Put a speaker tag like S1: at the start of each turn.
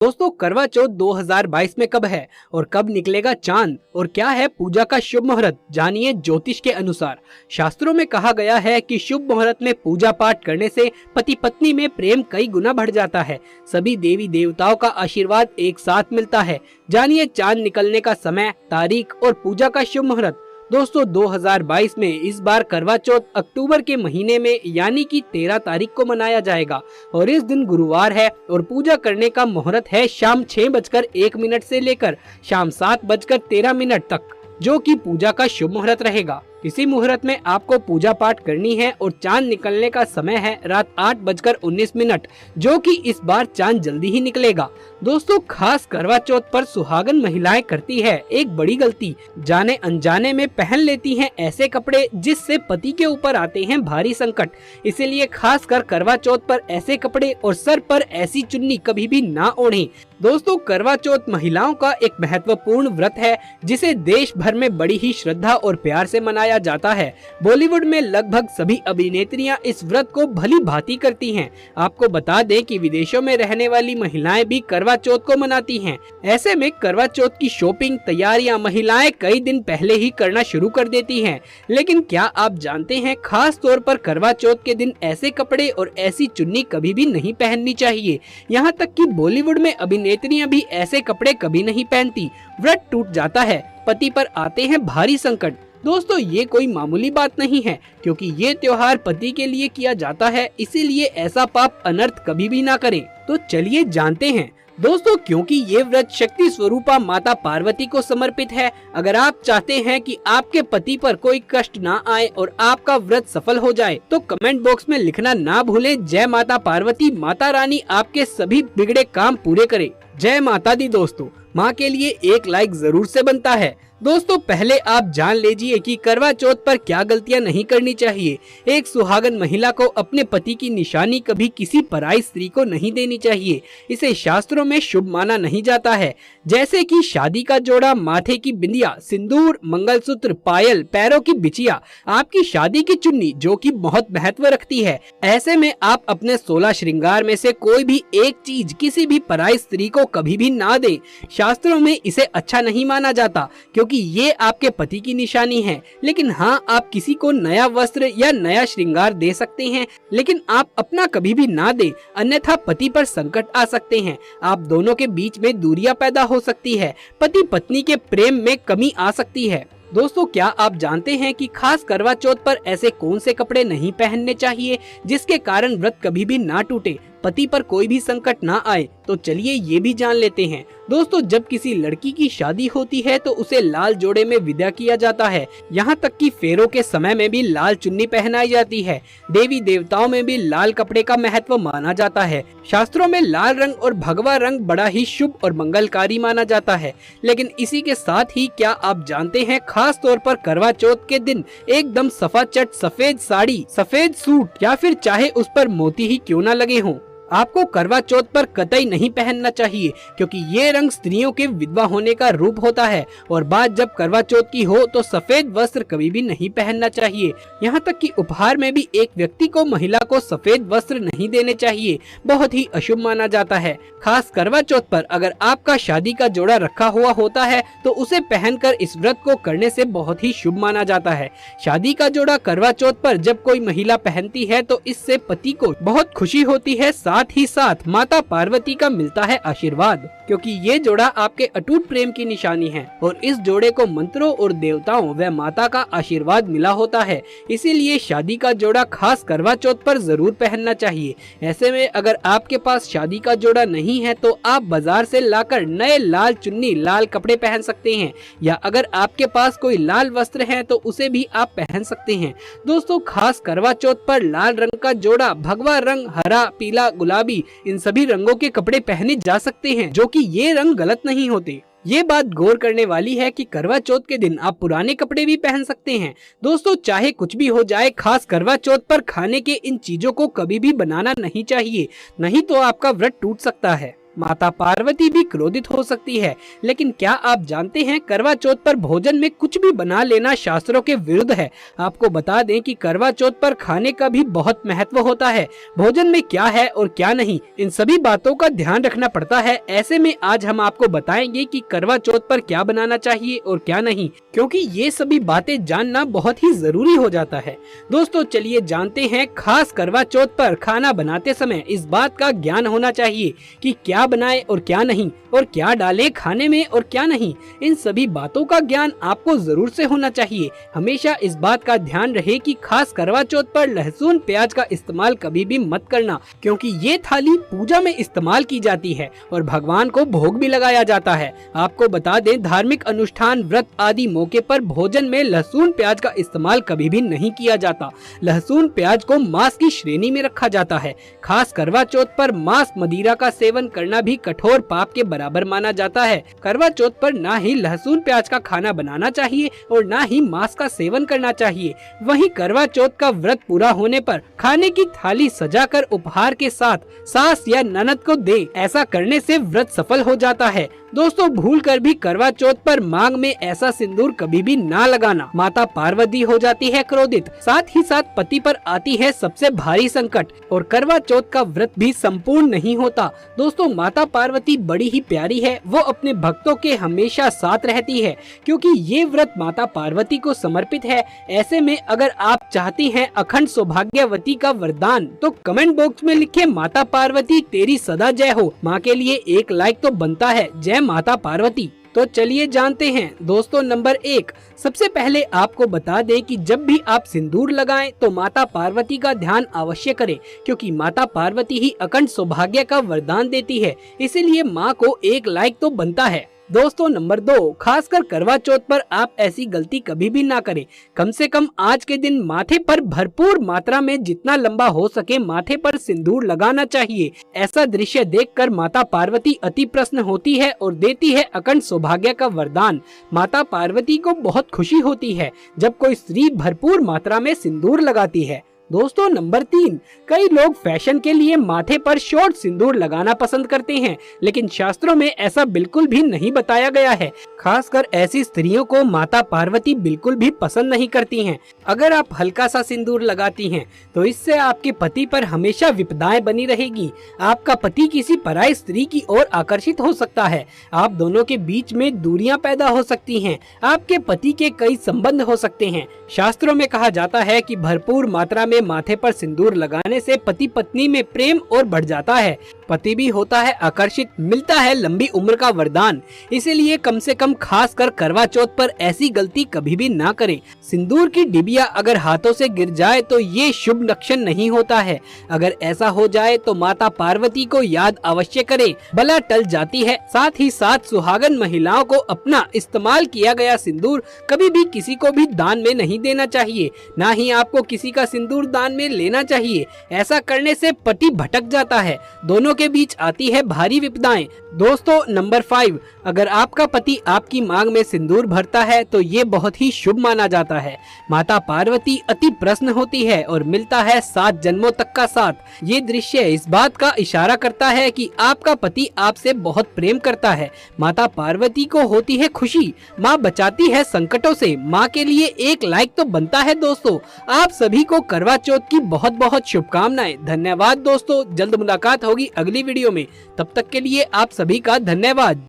S1: दोस्तों, करवा चौथ 2022 में कब है और कब निकलेगा चांद और क्या है पूजा का शुभ मुहूर्त, जानिए ज्योतिष के अनुसार। शास्त्रों में कहा गया है कि शुभ मुहूर्त में पूजा पाठ करने से पति पत्नी में प्रेम कई गुना बढ़ जाता है। सभी देवी देवताओं का आशीर्वाद एक साथ मिलता है। जानिए चांद निकलने का समय, तारीख और पूजा का शुभ मुहूर्त। दोस्तों, 2022 में इस बार करवा चौथ अक्टूबर के महीने में यानी कि 13 तारीख को मनाया जाएगा और इस दिन गुरुवार है और पूजा करने का मुहूर्त है शाम 6:01 से लेकर शाम 7:13 तक, जो कि पूजा का शुभ मुहूर्त रहेगा। इसी मुहूर्त में आपको पूजा पाठ करनी है और चांद निकलने का समय है रात 8:19, जो कि इस बार चांद जल्दी ही निकलेगा। दोस्तों, खास करवा चौथ पर सुहागन महिलाएं करती है एक बड़ी गलती, जाने अनजाने में पहन लेती हैं ऐसे कपड़े जिससे पति के ऊपर आते हैं भारी संकट। इसीलिए खास कर करवा चौथ पर ऐसे कपड़े और सर पर ऐसी चुन्नी कभी भी ना ओढ़ें। दोस्तों, करवा चौथ महिलाओं का एक महत्वपूर्ण व्रत है जिसे देश भर में बड़ी ही श्रद्धा और प्यार से मनाया जाता है। बॉलीवुड में लगभग सभी अभिनेत्रियां इस व्रत को भली भांति करती हैं। आपको बता दें कि विदेशों में रहने वाली महिलाएं भी करवा चौथ को मनाती हैं। ऐसे में करवा चौथ की शॉपिंग तैयारियां महिलाएं कई दिन पहले ही करना शुरू कर देती हैं। लेकिन क्या आप जानते हैं, खास तौर पर करवा चौथ के दिन ऐसे कपड़े और ऐसी चुन्नी कभी भी नहीं पहननी चाहिए। यहाँ तक कि बॉलीवुड में अभिनेत्रियां भी ऐसे कपड़े कभी नहीं पहनती। व्रत टूट जाता है, पति पर आते हैं भारी संकट। दोस्तों, ये कोई मामूली बात नहीं है, क्योंकि ये त्योहार पति के लिए किया जाता है, इसीलिए ऐसा पाप अनर्थ कभी भी ना करें। तो चलिए जानते हैं। दोस्तों, क्योंकि ये व्रत शक्ति स्वरूपा माता पार्वती को समर्पित है, अगर आप चाहते हैं कि आपके पति पर कोई कष्ट ना आए और आपका व्रत सफल हो जाए, तो कमेंट बॉक्स में लिखना ना भूलें, जय माता पार्वती, माता रानी आपके सभी बिगड़े काम पूरे करे। जय माता दी। दोस्तों, माँ के लिए एक लाइक जरूर से बनता है। दोस्तों, पहले आप जान लीजिए कि करवा चौथ पर क्या गलतियां नहीं करनी चाहिए। एक सुहागन महिला को अपने पति की निशानी कभी किसी पराई स्त्री को नहीं देनी चाहिए। इसे शास्त्रों में शुभ माना नहीं जाता है, जैसे कि शादी का जोड़ा, माथे की बिंदिया, सिंदूर, मंगलसूत्र, पायल, पैरों की बिछिया, आपकी शादी की चुन्नी, जो कि बहुत महत्व रखती है। ऐसे में आप अपने 16 श्रृंगार में से कोई भी एक चीज किसी भी पराई स्त्री को कभी भी ना दे। शास्त्रों में इसे अच्छा नहीं माना जाता, क्योंकि ये आपके पति की निशानी है। लेकिन हाँ, आप किसी को नया वस्त्र या नया श्रृंगार दे सकते हैं, लेकिन आप अपना कभी भी ना दें, अन्यथा पति पर संकट आ सकते हैं। आप दोनों के बीच में दूरियां पैदा हो सकती है, पति पत्नी के प्रेम में कमी आ सकती है। दोस्तों, क्या आप जानते हैं कि खास करवा चौथ पर ऐसे कौन से कपड़े नहीं पहनने चाहिए जिसके कारण व्रत कभी भी ना टूटे, पति पर कोई भी संकट ना आए? तो चलिए ये भी जान लेते हैं। दोस्तों, जब किसी लड़की की शादी होती है तो उसे लाल जोड़े में विदा किया जाता है। यहाँ तक कि फेरों के समय में भी लाल चुन्नी पहनाई जाती है। देवी देवताओं में भी लाल कपड़े का महत्व माना जाता है। शास्त्रों में लाल रंग और भगवा रंग बड़ा ही शुभ और मंगलकारी माना जाता है। लेकिन इसी के साथ ही क्या आप जानते हैं, खास तौर पर करवा चौथ के दिन एकदम सफाचट सफेद साड़ी, सफेद सूट या फिर चाहे उस पर मोती ही क्यों न लगे हों, आपको करवा चौथ पर कतई नहीं पहनना चाहिए, क्योंकि ये रंग स्त्रियों के विधवा होने का रूप होता है और बात जब करवा चौथ की हो तो सफेद वस्त्र कभी भी नहीं पहनना चाहिए। यहाँ तक कि उपहार में भी एक व्यक्ति को महिला को सफेद वस्त्र नहीं देने चाहिए, बहुत ही अशुभ माना जाता है। खास करवा चौथ पर अगर आपका शादी का जोड़ा रखा हुआ होता है तो उसे पहनकर इस व्रत को करने से बहुत ही शुभ माना जाता है। शादी का जोड़ा करवा चौथ पर जब कोई महिला पहनती है तो इससे पति को बहुत खुशी होती है, साथ ही साथ माता पार्वती का मिलता है आशीर्वाद, क्योंकि ये जोड़ा आपके अटूट प्रेम की निशानी है और इस जोड़े को मंत्रों और देवताओं व माता का आशीर्वाद मिला होता है। इसीलिए शादी का जोड़ा खास करवा चौथ पर जरूर पहनना चाहिए। ऐसे में अगर आपके पास शादी का जोड़ा नहीं है तो आप बाजार से लाकर नए लाल चुन्नी, लाल कपड़े पहन सकते हैं, या अगर आपके पास कोई लाल वस्त्र है तो उसे भी आप पहन सकते हैं। दोस्तों, खास करवा चौथ पर लाल रंग का जोड़ा, भगवा रंग, हरा, पीला, गुलाबी, इन सभी रंगों के कपड़े पहने जा सकते हैं, जो कि ये रंग गलत नहीं होते। ये बात गौर करने वाली है कि करवा चौथ के दिन आप पुराने कपड़े भी पहन सकते हैं। दोस्तों, चाहे कुछ भी हो जाए, खास करवा चौथ पर खाने के इन चीजों को कभी भी बनाना नहीं चाहिए, नहीं तो आपका व्रत टूट सकता है। माता पार्वती भी क्रोधित हो सकती है। लेकिन क्या आप जानते हैं करवा चौथ पर भोजन में कुछ भी बना लेना शास्त्रों के विरुद्ध है। आपको बता दें कि करवा चौथ पर खाने का भी बहुत महत्व होता है। भोजन में क्या है और क्या नहीं, इन सभी बातों का ध्यान रखना पड़ता है। ऐसे में आज हम आपको बताएंगे कि करवा चौथ पर क्या बनाना चाहिए और क्या नहीं, क्योंकि ये सभी बातें जानना बहुत ही जरूरी हो जाता है। दोस्तों चलिए जानते हैं, खास करवा चौथ पर खाना बनाते समय इस बात का ज्ञान होना चाहिए कि क्या बनाए और क्या नहीं, और क्या डालें खाने में और क्या नहीं। इन सभी बातों का ज्ञान आपको जरूर से होना चाहिए। हमेशा इस बात का ध्यान रहे कि खास करवा चौथ पर लहसुन प्याज का इस्तेमाल कभी भी मत करना, क्योंकि ये थाली पूजा में इस्तेमाल की जाती है और भगवान को भोग भी लगाया जाता है। आपको बता दें, धार्मिक अनुष्ठान, व्रत आदि मौके पर भोजन में लहसुन प्याज का इस्तेमाल कभी भी नहीं किया जाता। लहसुन प्याज को मांस की श्रेणी में रखा जाता है। खास करवा चौथ पर मांस मदिरा का सेवन करना भी कठोर पाप के बराबर माना जाता है। करवा चौथ पर ना ही लहसुन प्याज का खाना बनाना चाहिए और ना ही मांस का सेवन करना चाहिए। वहीं करवा चौथ का व्रत पूरा होने पर खाने की थाली सजाकर उपहार के साथ सास या ननद को दे। ऐसा करने से व्रत सफल हो जाता है। दोस्तों भूल कर भी करवा चौथ पर मांग में ऐसा सिंदूर कभी भी ना लगाना। माता पार्वती हो जाती है क्रोधित, साथ ही साथ पति पर आती है सबसे भारी संकट और करवा चौथ का व्रत भी संपूर्ण नहीं होता। दोस्तों माता पार्वती बड़ी ही प्यारी है, वो अपने भक्तों के हमेशा साथ रहती है, क्योंकि ये व्रत माता पार्वती को समर्पित है। ऐसे में अगर आप चाहती हैं अखंड सौभाग्यवती का वरदान, तो कमेंट बॉक्स में लिखे माता पार्वती तेरी सदा जय हो। माँ के लिए एक लाइक तो बनता है। जय माता पार्वती। तो चलिए जानते हैं। दोस्तों नंबर 1, सबसे पहले आपको बता दें कि जब भी आप सिंदूर लगाएं तो माता पार्वती का ध्यान अवश्य करें, क्योंकि माता पार्वती ही अखंड सौभाग्य का वरदान देती है। इसीलिए माँ को एक लाइक तो बनता है। दोस्तों नंबर 2, खासकर करवा चौथ पर आप ऐसी गलती कभी भी ना करें। कम से कम आज के दिन माथे पर भरपूर मात्रा में जितना लंबा हो सके माथे पर सिंदूर लगाना चाहिए। ऐसा दृश्य देखकर माता पार्वती अति प्रसन्न होती है और देती है अखंड सौभाग्य का वरदान। माता पार्वती को बहुत खुशी होती है जब कोई स्त्री भरपूर मात्रा में सिंदूर लगाती है। दोस्तों नंबर 3, कई लोग फैशन के लिए माथे पर शॉर्ट सिंदूर लगाना पसंद करते हैं, लेकिन शास्त्रों में ऐसा बिल्कुल भी नहीं बताया गया है। खासकर ऐसी स्त्रियों को माता पार्वती बिल्कुल भी पसंद नहीं करती हैं। अगर आप हल्का सा सिंदूर लगाती हैं तो इससे आपके पति पर हमेशा विपदाएं बनी रहेगी। आपका पति किसी पराई स्त्री की ओर आकर्षित हो सकता है। आप दोनों के बीच में दूरियां पैदा हो सकती हैं। आपके पति के कई संबंध हो सकते हैं। शास्त्रों में कहा जाता है कि भरपूर मात्रा में माथे पर सिंदूर लगाने से पति पत्नी में प्रेम और बढ़ जाता है। पति भी होता है आकर्षित, मिलता है लंबी उम्र का वरदान। इसीलिए कम से कम खास कर करवा चौथ पर ऐसी गलती कभी भी ना करें। सिंदूर की डिबिया अगर हाथों से गिर जाए तो ये शुभ लक्षण नहीं होता है। अगर ऐसा हो जाए तो माता पार्वती को याद अवश्य करें, बला टल जाती है। साथ ही साथ सुहागन महिलाओं को अपना इस्तेमाल किया गया सिंदूर कभी भी किसी को भी दान में नहीं देना चाहिए, ना ही आपको किसी का सिंदूर दान में लेना चाहिए। ऐसा करने से पति भटक जाता है, दोनों के बीच आती है भारी विपदाएं। दोस्तों नंबर 5, अगर आपका पति आपकी मांग में सिंदूर भरता है तो ये बहुत ही शुभ माना जाता है। माता पार्वती अति प्रसन्न होती है और मिलता है 7 जन्मों तक का साथ। ये दृश्य इस बात का इशारा करता है कि आपका पति आपसे बहुत प्रेम करता है। माता पार्वती को होती है खुशी, माँ बचाती है संकटों से। माँ के लिए एक लाइक तो बनता है। दोस्तों आप सभी को करवा चौथ की बहुत बहुत शुभकामनाएं। धन्यवाद दोस्तों, जल्द मुलाकात होगी अगली वीडियो में। तब तक के लिए आप सभी का धन्यवाद।